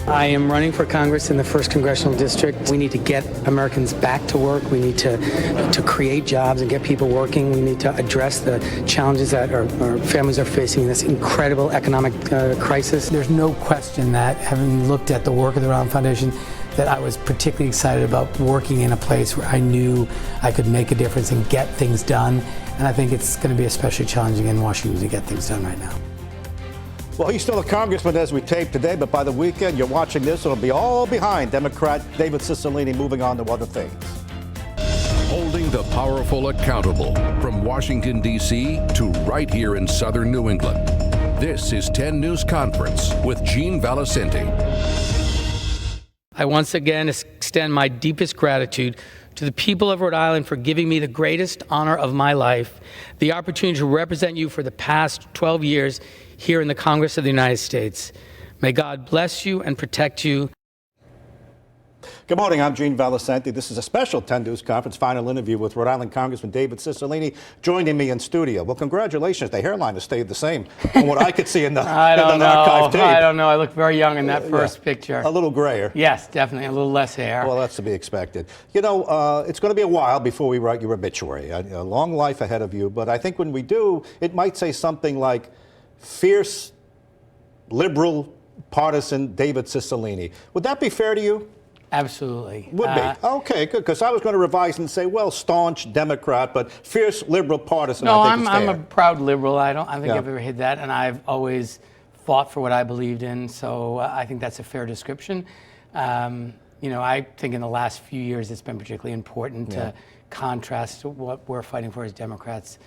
I am running for Congress in the 1st Congressional District. We need to get Americans back to work. We need to create jobs and get people working. We need to address the challenges that our families are facing in this incredible economic crisis. There's no question that, having looked at the work of the Rhode Island Foundation, that I was particularly excited about working in a place where I knew I could make a difference and get things done. And I think it's going to be especially challenging in Washington to get things done right now. Well, he's still a congressman as we tape today, but by the weekend you're watching this, it'll be all behind Democrat David Cicilline moving on to other things. Holding the powerful accountable from Washington, D.C. to right here in southern New England. This is 10 News Conference with Gene Valicenti. I once again extend my deepest gratitude to the people of Rhode Island for giving me the greatest honor of my life, the opportunity to represent you for the past 12 years here in the Congress of the United States. May God bless you and protect you. Good morning, I'm Gene Valicenti. This is a special 10 News Conference final interview with Rhode Island Congressman David Cicilline joining me in studio. Well, congratulations. The hairline has stayed the same from what I could see in the, archive tape. I don't know. I look very young in that first picture. A little grayer. Yes, definitely. A little less hair. Well, that's to be expected. You know, it's going to be a while before we write your obituary. A long life ahead of you. But I think when we do, it might say something like, fierce, liberal, partisan David Cicilline. Would that be fair to you? Absolutely. Would be. Okay, good. Because I was going to revise and say, well, staunch Democrat, but fierce liberal partisan. No, I think I'm a proud liberal. I think I've ever hid that, and I've always fought for what I believed in. So I think that's a fair description. You know, I think in the last few years it's been particularly important to contrast what we're fighting for as Democrats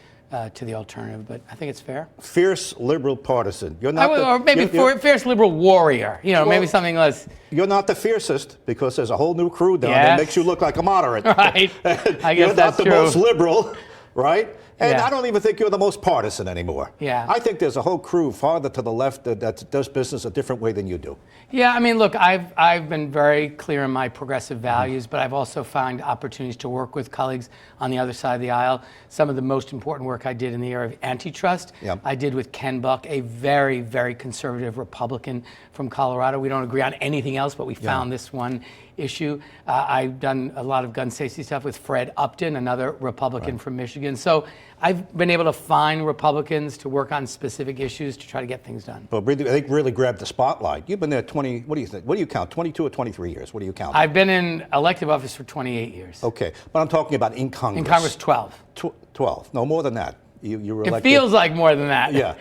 to the alternative, but I think it's fair. Fierce liberal partisan. You're not or maybe fierce liberal warrior. You know, well, maybe something less. You're not the fiercest because there's a whole new crew down there that makes you look like a moderate. Right. I guess you're that's not the true. most liberal, right? And I don't even think you're the most partisan anymore. Yeah. I think there's a whole crew farther to the left that does business a different way than you do. Yeah, I mean, look, I've been very clear in my progressive values, but I've also found opportunities to work with colleagues on the other side of the aisle. Some of the most important work I did in the area of antitrust, I did with Ken Buck, a very, very conservative Republican from Colorado. We don't agree on anything else, but we found this one issue. I've done a lot of gun safety stuff with Fred Upton, another Republican from Michigan. So I've been able to find Republicans to work on specific issues to try to get things done. But they really grabbed the spotlight. You've been there 20, what do you think? What do you count, 22 or 23 years? What do you count? I've been in elective office for 28 years. Okay, but I'm talking about in Congress. In Congress, 12. 12, no, more than that. You were elected. It feels like more than that. Yeah.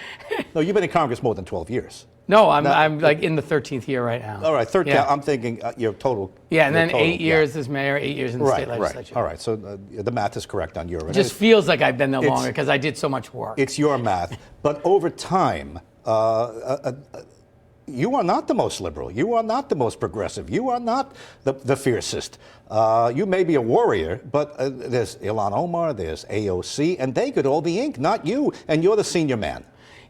No, you've been in Congress more than 12 years. No, I'm like in the 13th year right now. All right, third count. I'm thinking your total. Yeah, and then total, 8 years as mayor, 8 years in the state legislature. Right. All right, so the math is correct on your end. It just feels like I've been there longer because I did so much work. It's your math. But over time, you are not the most liberal. You are not the most progressive. You are not the fiercest. You may be a warrior, but there's Ilhan Omar, there's AOC, and they could all be ink, not you, and you're the senior man.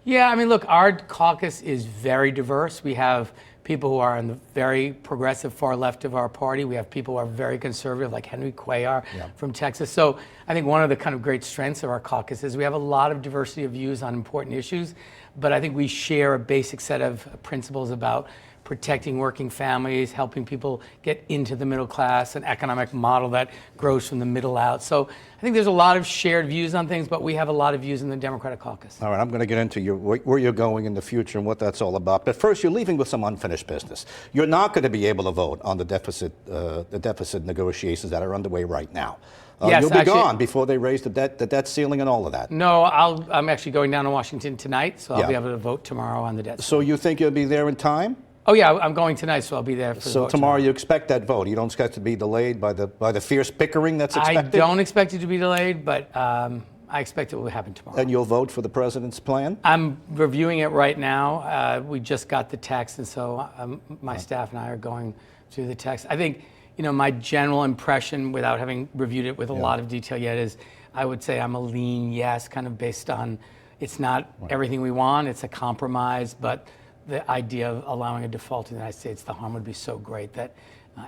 Yeah, I mean, look, our caucus is very diverse. We have people who are on the very progressive far left of our party. We have people who are very conservative, like Henry Cuellar from Texas. So I think one of the kind of great strengths of our caucus is we have a lot of diversity of views on important issues, but I think we share a basic set of principles about protecting working families, helping people get into the middle class, an economic model that grows from the middle out. So I think there's a lot of shared views on things, but we have a lot of views in the Democratic caucus. All right, I'm going to get into where you're going in the future and what that's all about. But first, you're leaving with some unfinished business. You're not going to be able to vote on the deficit negotiations that are underway right now. Yes, you'll be gone before they raise the debt ceiling and all of that. No, I'm actually going down to Washington tonight, so I'll be able to vote tomorrow on the debt ceiling. So you think you'll be there in time? Oh yeah, I'm going tonight, so I'll be there for the vote. So tomorrow you expect that vote. You don't expect it to be delayed by the fierce bickering that's expected? I don't expect it to be delayed, but I expect it will happen tomorrow. And you'll vote for the president's plan? I'm reviewing it right now. We just got the text, and so my staff and I are going through the text. I think, you know, my general impression, without having reviewed it with a lot of detail yet, is I would say I'm a lean yes, kind of based on it's not everything we want, it's a compromise, but the idea of allowing a default in the United States, the harm would be so great that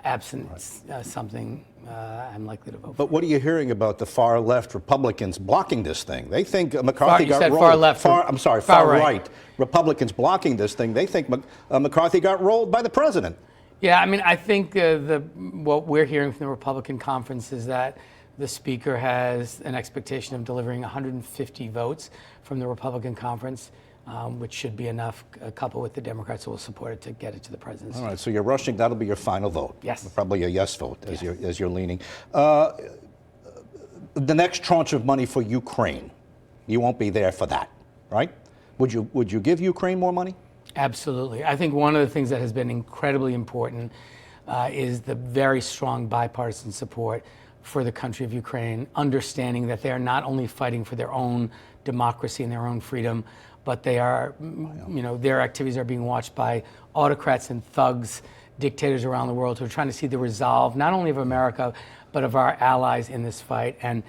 absent something, I'm likely to vote for. But what are you hearing about the far left Republicans blocking this thing? They think McCarthy got rolled. Far left. I'm sorry, far right Republicans blocking this thing. They think McCarthy got rolled by the president. Yeah, I mean, I think what we're hearing from the Republican conference is that the speaker has an expectation of delivering 150 votes from the Republican conference, which should be enough, coupled with the Democrats who will support it, to get it to the presidency. All right, so you're rushing. That'll be your final vote. Yes. Probably a yes vote as you're leaning. The next tranche of money for Ukraine, you won't be there for that, right? Would you give Ukraine more money? Absolutely. I think one of the things that has been incredibly important is the very strong bipartisan support for the country of Ukraine, understanding that they are not only fighting for their own democracy and their own freedom, but they are, their activities are being watched by autocrats and thugs, dictators around the world who are trying to see the resolve, not only of America, but of our allies in this fight. And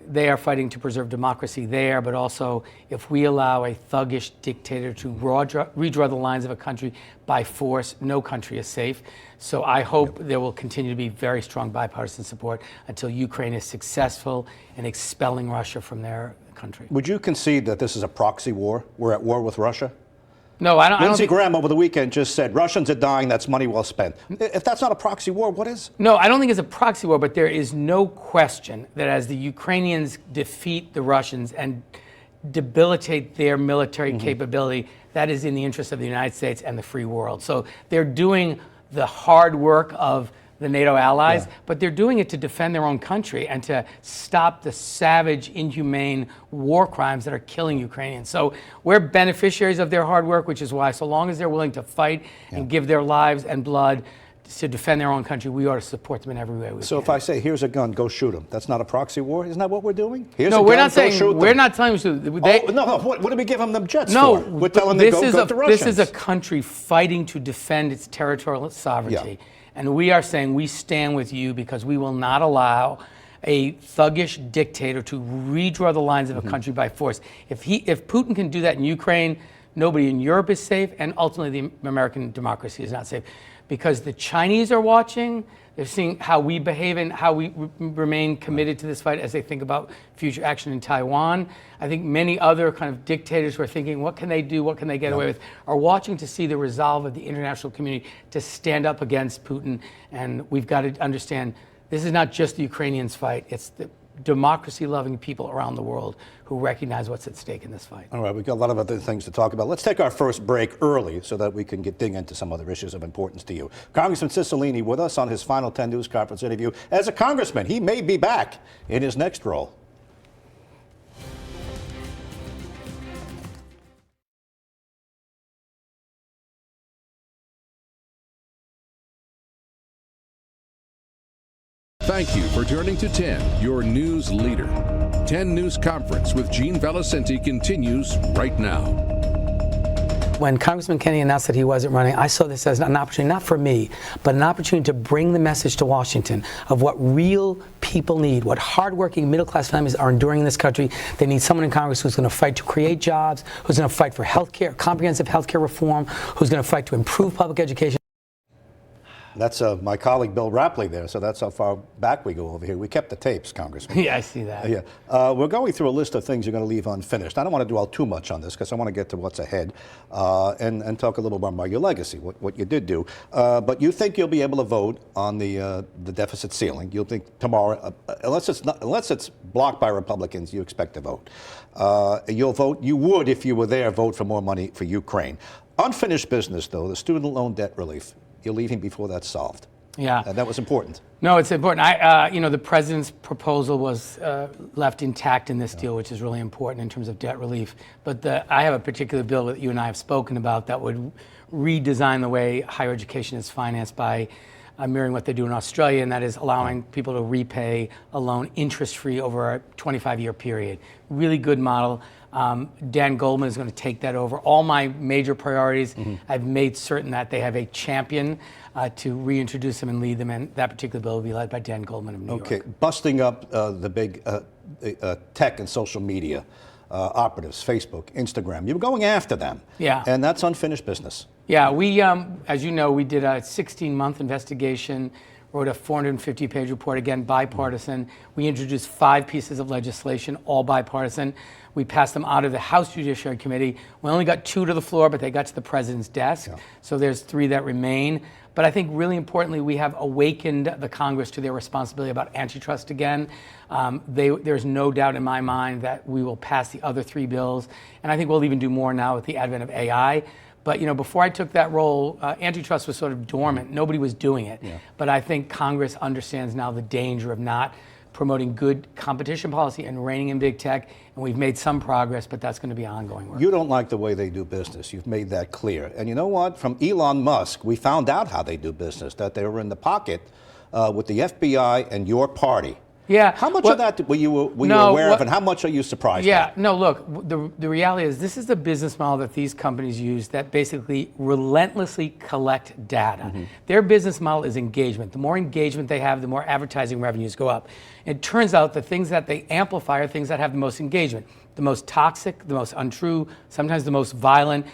they are fighting to preserve democracy there, but also if we allow a thuggish dictator to redraw the lines of a country by force, no country is safe. So I hope there will continue to be very strong bipartisan support until Ukraine is successful in expelling Russia from their country. Would you concede that this is a proxy war? We're at war with Russia? No, I don't. Lindsey Graham over the weekend just said Russians are dying. That's money well spent. If that's not a proxy war, what is? No, I don't think it's a proxy war, but there is no question that as the Ukrainians defeat the Russians and debilitate their military capability, that is in the interest of the United States and the free world. So they're doing the hard work of the NATO allies, but they're doing it to defend their own country and to stop the savage, inhumane war crimes that are killing Ukrainians. So we're beneficiaries of their hard work, which is why, so long as they're willing to fight and give their lives and blood to defend their own country, we ought to support them in every way we can. So if I say, here's a gun, go shoot them, that's not a proxy war? Isn't that what we're doing? Here's no, a we're gun, not saying, we're not telling them to. What do we give them the jets no, for? We're telling them to go to Russians. This is a country fighting to defend its territorial sovereignty. And we are saying we stand with you because we will not allow a thuggish dictator to redraw the lines of a country by force. If Putin can do that in Ukraine, nobody in Europe is safe, and ultimately the American democracy is not safe. Because the Chinese are watching, they're seeing how we behave and how we remain committed to this fight as they think about future action in Taiwan. I think many other kind of dictators who are thinking, what can they do, what can they get away with, are watching to see the resolve of the international community to stand up against Putin. And we've got to understand, this is not just the Ukrainians' fight, it's the democracy-loving people around the world who recognize what's at stake in this fight. All right, we've got a lot of other things to talk about. Let's take our first break early so that we can dig into some other issues of importance to you. Congressman Cicilline with us on his final 10 News Conference interview. As a congressman, he may be back in his next role. Thank you for turning to 10, your news leader. 10 News Conference with Gene Valicenti continues right now. When Congressman Kennedy announced that he wasn't running, I saw this as an opportunity, not for me, but an opportunity to bring the message to Washington of what real people need, what hardworking middle-class families are enduring in this country. They need someone in Congress who's going to fight to create jobs, who's going to fight for health care, comprehensive health care reform, who's going to fight to improve public education. That's my colleague Bill Rapley there, so that's how far back we go over here. We kept the tapes, Congressman. Yeah, I see that. We're going through a list of things you're going to leave unfinished. I don't want to dwell too much on this because I want to get to what's ahead and talk a little more about your legacy, what you did do. But you think you'll be able to vote on the deficit ceiling. You'll think tomorrow, unless it's blocked by Republicans, you expect to vote. You'll vote. You would, if you were there, vote for more money for Ukraine. Unfinished business, though, the student loan debt relief. You're leaving before that's solved. Yeah. That was important. No, it's important. The president's proposal was left intact in this deal, which is really important in terms of debt relief. But I have a particular bill that you and I have spoken about that would redesign the way higher education is financed by mirroring what they do in Australia, and that is allowing people to repay a loan interest-free over a 25-year period. Really good model. Dan Goldman is going to take that over. All my major priorities, I've made certain that they have a champion to reintroduce them and lead them, and that particular bill will be led by Dan Goldman of New York. Okay, busting up the big tech and social media operatives, Facebook, Instagram. You're going after them. Yeah. And that's unfinished business. Yeah, we, as you know, we did a 16-month investigation, wrote a 450-page report, again, bipartisan. We introduced 5 pieces of legislation, all bipartisan. We passed them out of the House Judiciary Committee. We only got 2 to the floor, but they got to the president's desk. Yeah. So there's 3 that remain. But I think really importantly, we have awakened the Congress to their responsibility about antitrust again. There's no doubt in my mind that we will pass the other 3 bills. And I think we'll even do more now with the advent of AI. But before I took that role, antitrust was sort of dormant. Nobody was doing it. Yeah. But I think Congress understands now the danger of not promoting good competition policy and reining in big tech. And we've made some progress, but that's going to be ongoing work. You don't like the way they do business. You've made that clear. And you know what? From Elon Musk, we found out how they do business, that they were in the pocket with the FBI and your party. Yeah. How much of that were you aware of, and how much are you surprised at? No, look, the reality is this is the business model that these companies use that basically relentlessly collect data. Mm-hmm. Their business model is engagement. The more engagement they have, the more advertising revenues go up. It turns out the things that they amplify are things that have the most engagement, the most toxic, the most untrue, sometimes the most violent,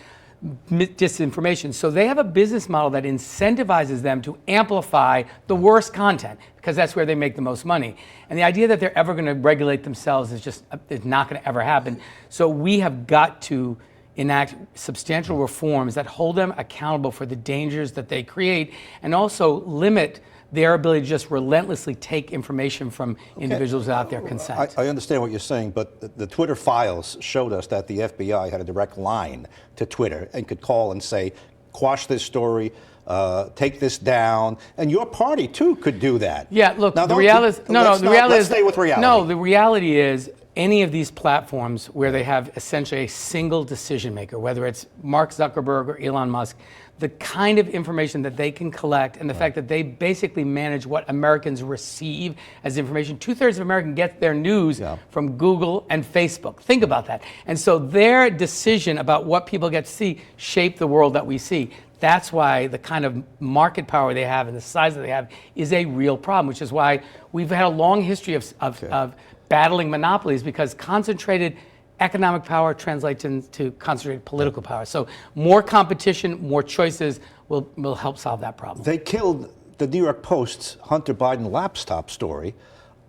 disinformation. So they have a business model that incentivizes them to amplify the worst content because that's where they make the most money. And the idea that they're ever going to regulate themselves is not going to ever happen. So we have got to enact substantial reforms that hold them accountable for the dangers that they create and also limit their ability to just relentlessly take information from individuals without their consent. I understand what you're saying, but the Twitter files showed us that the FBI had a direct line to Twitter and could call and say, quash this story, take this down, and your party too could do that. Yeah, look, now, the reality is, let's stay with reality. No, the reality is any of these platforms where they have essentially a single decision maker, whether it's Mark Zuckerberg or Elon Musk, the kind of information that they can collect and the fact that they basically manage what Americans receive as information. 2/3 of Americans get their news from Google and Facebook. Think about that. And so their decision about what people get to see shape the world that we see. That's why the kind of market power they have and the size that they have is a real problem, which is why we've had a long history of battling monopolies, because concentrated economic power translates into concentrated political power. So more competition, more choices will help solve that problem. They killed the New York Post's Hunter Biden laptop story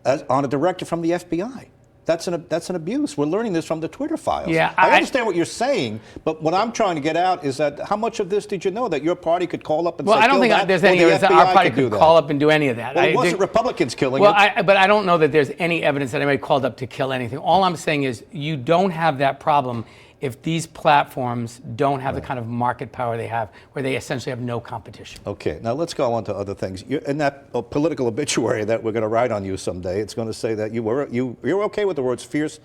on a directive from the FBI. That's an abuse. We're learning this from the Twitter files. Yeah, I understand what you're saying, but what I'm trying to get out is that how much of this did you know that your party could call up and say, I don't think there's any evidence that our party could call up and do any of that. Well, it wasn't Republicans killing it. But I don't know that there's any evidence that anybody called up to kill anything. All I'm saying is you don't have that problem if these platforms don't have the kind of market power they have, where they essentially have no competition. Okay, now let's go on to other things. In that political obituary that we're going to write on you someday, it's going to say that you're okay with the words fierce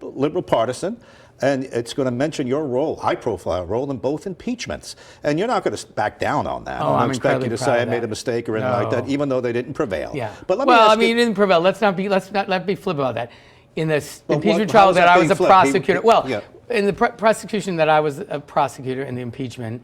liberal partisan, and it's going to mention your role, high-profile role in both impeachments. And you're not going to back down on that. Oh, I I'm don't expect you to say I made a mistake or anything like that, even though they didn't prevail. Yeah. But let me ask you, it didn't prevail. Let's not be flip about that. In this impeachment trial that I was a prosecutor, in the prosecution that I was a prosecutor in the impeachment,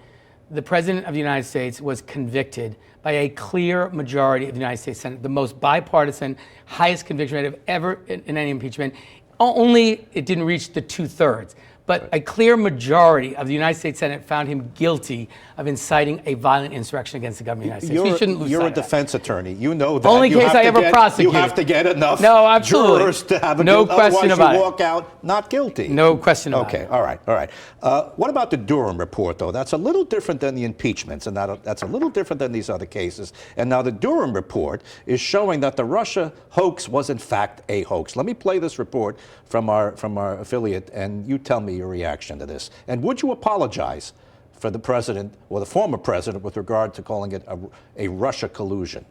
the President of the United States was convicted by a clear majority of the United States Senate, the most bipartisan, highest conviction rate of ever in any impeachment. Only it didn't reach the 2/3. But a clear majority of the United States Senate found him guilty of inciting a violent insurrection against the government of the United States. We shouldn't lose sight of that. You're a defense attorney. You know that. Only case I ever prosecuted. You have to get enough jurors to have a no question about it. Otherwise you walk out not guilty. No question about it. Okay, all right. What about the Durham report, though? That's a little different than the impeachments, and that's a little different than these other cases. And now the Durham report is showing that the Russia hoax was in fact a hoax. Let me play this report from our affiliate, and you tell me your reaction to this. And would you apologize for the president or the former president with regard to calling it a Russia collusion?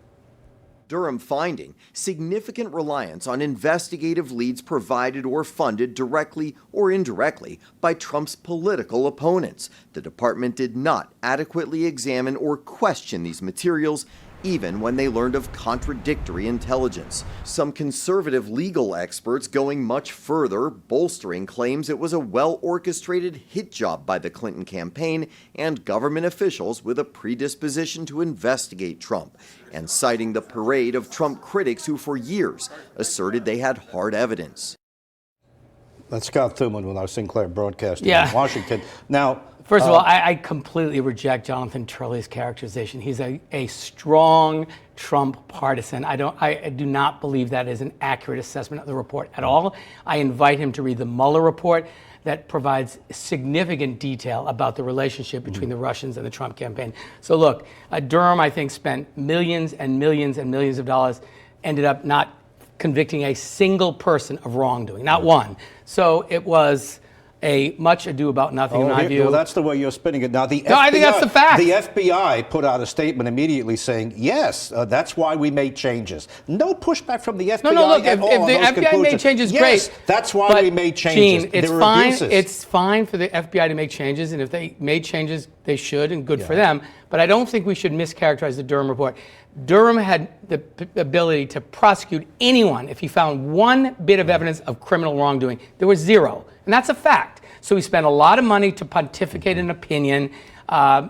Durham finding significant reliance on investigative leads provided or funded directly or indirectly by Trump's political opponents. The department did not adequately examine or question these materials, even when they learned of contradictory intelligence. Some conservative legal experts going much further, bolstering claims it was a well-orchestrated hit job by the Clinton campaign and government officials with a predisposition to investigate Trump, and citing the parade of Trump critics who for years asserted they had hard evidence. That's Scott Thuman with our Sinclair Broadcasting in Washington. Now, First of all, I completely reject Jonathan Turley's characterization. He's a strong Trump partisan. I do not believe that is an accurate assessment of the report at all. I invite him to read the Mueller report that provides significant detail about the relationship between the Russians and the Trump campaign. So look, Durham, I think, spent millions and millions and millions of dollars, ended up not convicting a single person of wrongdoing, not one. So it was a much ado about nothing in my view. Well, that's the way you're spinning it. Now, No, I think that's the fact. The FBI put out a statement immediately saying, yes, that's why we made changes. No pushback from the FBI No, look, at if all on the those FBI made conclusions. changes, yes, great. that's why But, we made changes. Gene, it's There were fine. abuses. It's fine for the FBI to make changes, and if they made changes, they should, and good for them. But I don't think we should mischaracterize the Durham report. Durham had the ability to prosecute anyone if he found one bit of evidence of criminal wrongdoing. There was zero, and that's a fact. So he spent a lot of money to pontificate an opinion,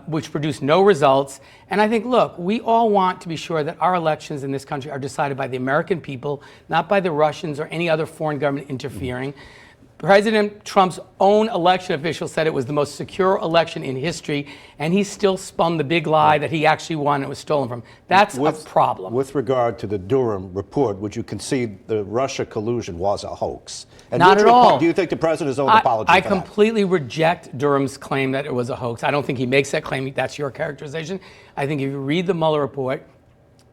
which produced no results. And I think, look, we all want to be sure that our elections in this country are decided by the American people, not by the Russians or any other foreign government interfering. President Trump's own election official said it was the most secure election in history, and he still spun the big lie that he actually won and it was stolen from him. That's a problem. With regard to the Durham report, would you concede the Russia collusion was a hoax? And Not at all. Do you think the president owed an apology I for completely reject Durham's claim that it was a hoax. I don't think he makes that claim. That's your characterization. I think if you read the Mueller report,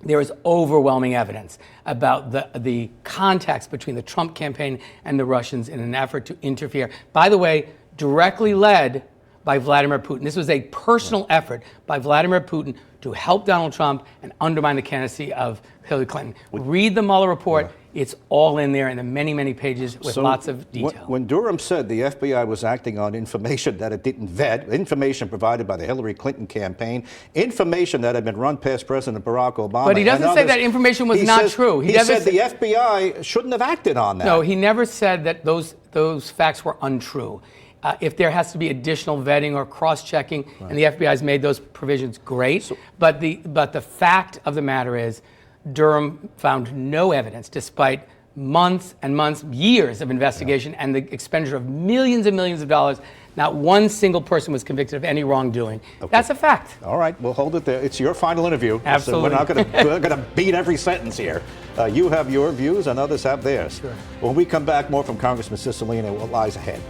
there is overwhelming evidence about the contacts between the Trump campaign and the Russians in an effort to interfere. By the way, directly led by Vladimir Putin. This was a personal effort by Vladimir Putin to help Donald Trump and undermine the candidacy of Hillary Clinton. Read the Mueller report. It's all in there in the many, many pages with lots of detail. When Durham said the FBI was acting on information that it didn't vet, information provided by the Hillary Clinton campaign, information that had been run past President Barack Obama. But he doesn't say that information was not true. He said the FBI shouldn't have acted on that. No, he never said that those facts were untrue. If there has to be additional vetting or cross-checking, and the FBI has made those provisions, great. But the fact of the matter is, Durham found no evidence, despite months and months, years of investigation and the expenditure of millions and millions of dollars. Not one single person was convicted of any wrongdoing. Okay. That's a fact. All right, we'll hold it there. It's your final interview. Absolutely. So we're not going to beat every sentence here. You have your views and others have theirs. Sure. When we come back, more from Congressman Cicilline and what lies ahead.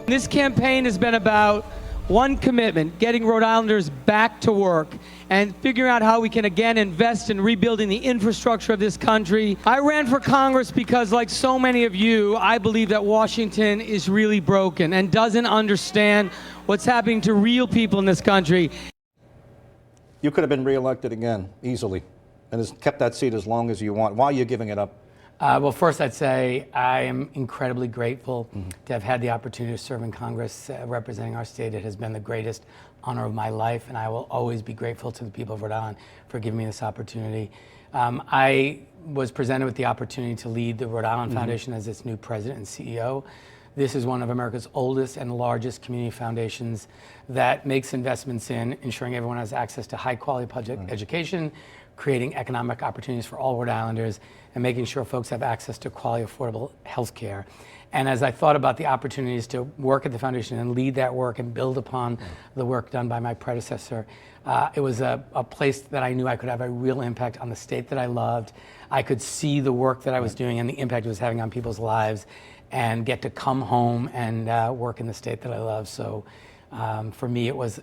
This campaign has been about one commitment, getting Rhode Islanders back to work and figuring out how we can again invest in rebuilding the infrastructure of this country. I ran for Congress because, like so many of you, I believe that Washington is really broken and doesn't understand what's happening to real people in this country. You could have been reelected again, easily, and has kept that seat as long as you want. Why are you giving it up? Well, first I'd say I am incredibly grateful to have had the opportunity to serve in Congress representing our state. It has been the greatest honor of my life, and I will always be grateful to the people of Rhode Island for giving me this opportunity. I was presented with the opportunity to lead the Rhode Island Foundation as its new president and CEO. This is one of America's oldest and largest community foundations that makes investments in ensuring everyone has access to high-quality public education, creating economic opportunities for all Rhode Islanders, and making sure folks have access to quality, affordable health care. And as I thought about the opportunities to work at the foundation and lead that work and build upon the work done by my predecessor, it was a place that I knew I could have a real impact on the state that I loved. I could see the work that I was doing and the impact it was having on people's lives, and get to come home and work in the state that I love. So for me, it was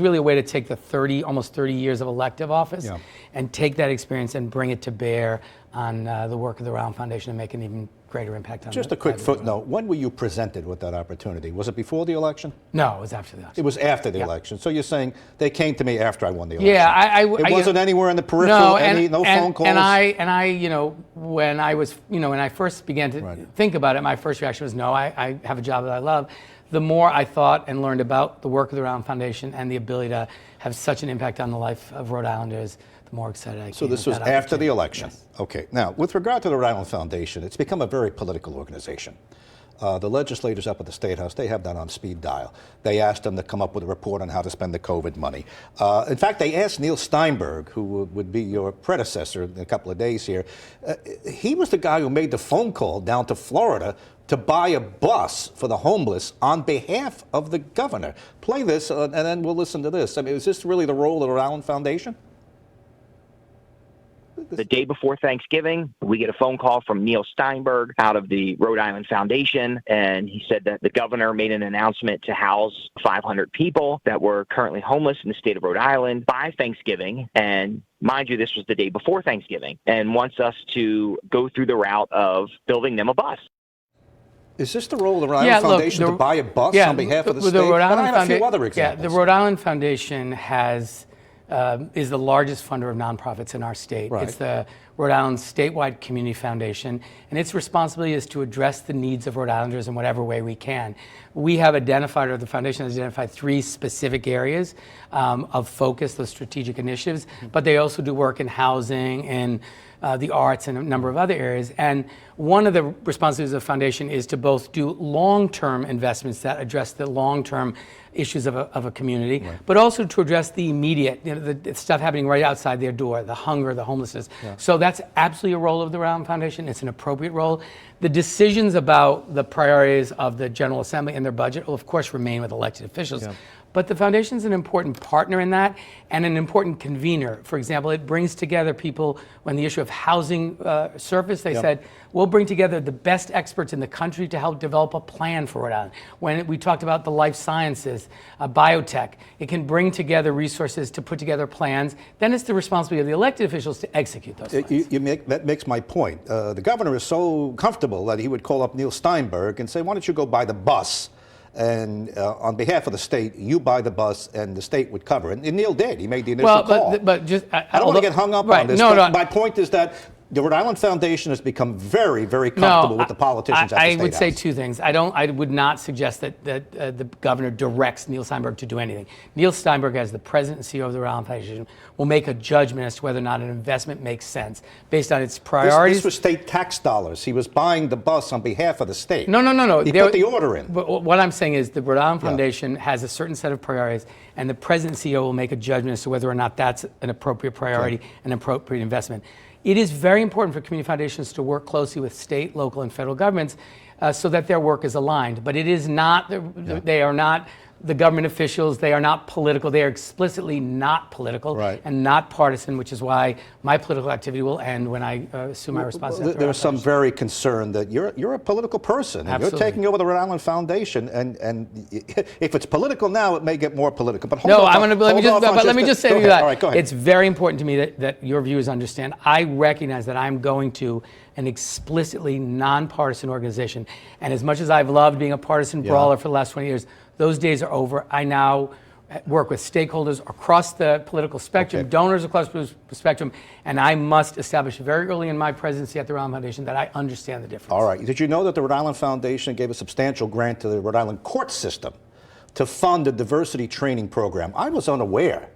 really a way to take the almost 30 years of elective office and take that experience and bring it to bear on the work of the Rhode Island Foundation and make an even greater impact on Just a quick footnote. When were you presented with that opportunity? Was it before the election? No, it was after the election. It was after the election. So you're saying they came to me after I won the election? Yeah, it wasn't anywhere in the peripheral. No phone calls. And I, when I first began to think about it, my first reaction was no. I have a job that I love. The more I thought and learned about the work of the Rhode Island Foundation and the ability to have such an impact on the life of Rhode Islanders, the more excited I became. So this was after the election? Yes. Okay. Now, with regard to the Rhode Island Foundation, it's become a very political organization. The legislators up at the State House, they have that on speed dial. They asked them to come up with a report on how to spend the COVID money. In fact, they asked Neil Steinberg, who would be your predecessor in a couple of days here. He was the guy who made the phone call down to Florida to buy a bus for the homeless on behalf of the governor. Play this, and then we'll listen to this. I mean, is this really the role of the Rhode Island Foundation? The day before Thanksgiving, we get a phone call from Neil Steinberg out of the Rhode Island Foundation, and he said that the governor made an announcement to house 500 people that were currently homeless in the state of Rhode Island by Thanksgiving. And mind you, this was the day before Thanksgiving, and wants us to go through the route of building them a bus. Is this the role of the Rhode Island Foundation to buy a bus on behalf of the state? Rhode Island I have a few other examples. the Rhode Island Foundation is the largest funder of nonprofits in our state. Right. It's the Rhode Island statewide community foundation, and its responsibility is to address the needs of Rhode Islanders in whatever way we can. We have identified, or the foundation has identified, 3 specific areas of focus, those strategic initiatives, but they also do work in housing and the arts and a number of other areas. And one of the responsibilities of the foundation is to both do long-term investments that address the long-term issues of a community, but also to address the immediate, the stuff happening right outside their door, the hunger, the homelessness. So that's absolutely a role of the Rhode Island Foundation. It's an appropriate role. The decisions about the priorities of the General Assembly and their budget will, of course, remain with elected officials. But the foundation is an important partner in that and an important convener. For example, it brings together people when the issue of housing surfaced. They said, we'll bring together the best experts in the country to help develop a plan for Rhode Island. When we talked about the life sciences, biotech, it can bring together resources to put together plans. Then it's the responsibility of the elected officials to execute those plans. That makes my point. The governor is so comfortable that he would call up Neil Steinberg and say, why don't you go buy the bus? And on behalf of the state, you buy the bus, and the state would cover it. And Neil did. He made the initial call. But just I don't want to get hung up on this. My point is that the Rhode Island Foundation has become very, very comfortable with the politicians at the State House. I would say 2 things. I would not suggest that the governor directs Neil Steinberg to do anything. Neil Steinberg, as the president and CEO of the Rhode Island Foundation, will make a judgment as to whether or not an investment makes sense based on its priorities. This was state tax dollars. He was buying the bus on behalf of the state. No. He put the order in. But what I'm saying is the Rhode Island Foundation has a certain set of priorities, and the president and CEO will make a judgment as to whether or not that's an appropriate priority, an appropriate investment. It is very important for community foundations to work closely with state, local, and federal governments so that their work is aligned. But it is not, they are not the government officials, they are not political, they are explicitly not political and not partisan, which is why my political activity will end when I assume my responsibility. There are some very concerned that you're a political person, and you're taking over the Rhode Island Foundation, and if it's political now, it may get more political. But let me just say to you that right, go ahead. It's very important to me that your viewers understand. I recognize that I'm going to an explicitly nonpartisan organization, and as much as I've loved being a partisan brawler for the last 20 years, those days are over. I now work with stakeholders across the political spectrum, donors across the spectrum, and I must establish very early in my presidency at the Rhode Island Foundation that I understand the difference. All right. Did you know that the Rhode Island Foundation gave a substantial grant to the Rhode Island court system to fund a diversity training program? I was unaware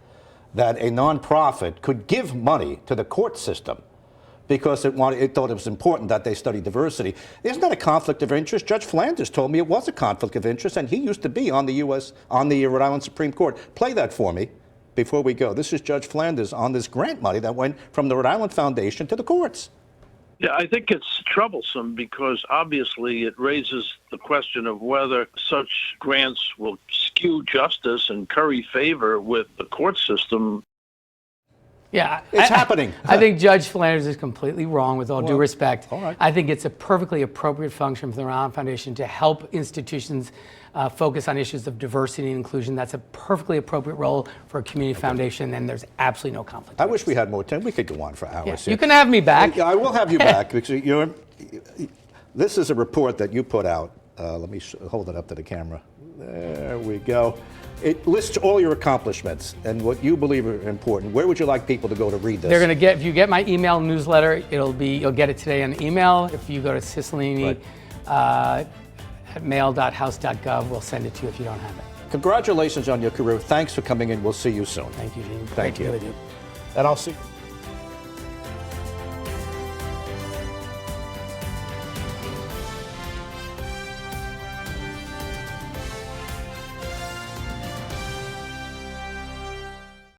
that a nonprofit could give money to the court system because it thought it was important that they study diversity. Isn't that a conflict of interest? Judge Flanders told me it was a conflict of interest, and he used to be on the Rhode Island Supreme Court. Play that for me before we go. This is Judge Flanders on this grant money that went from the Rhode Island Foundation to the courts. Yeah, I think it's troublesome because obviously it raises the question of whether such grants will skew justice and curry favor with the court system. Yeah, it's happening. I think Judge Flanders is completely wrong, with all due respect. All right. I think it's a perfectly appropriate function for the Rhode Island Foundation to help institutions focus on issues of diversity and inclusion. That's a perfectly appropriate role for a community foundation, and there's absolutely no conflict. I wish we had more time. We could go on for hours. Yeah. You can have me back. I will have you back because this is a report that you put out. Let me hold it up to the camera. There we go. It lists all your accomplishments and what you believe are important. Where would you like people to go to read this? They're going to get, if you get my email newsletter, you'll get it today on email. If you go to Cicilline at mail.house.gov, we'll send it to you if you don't have it. Congratulations on your career. Thanks for coming in. We'll see you soon. Thank you, Gene. Thank you. Great to be with you. And I'll see you.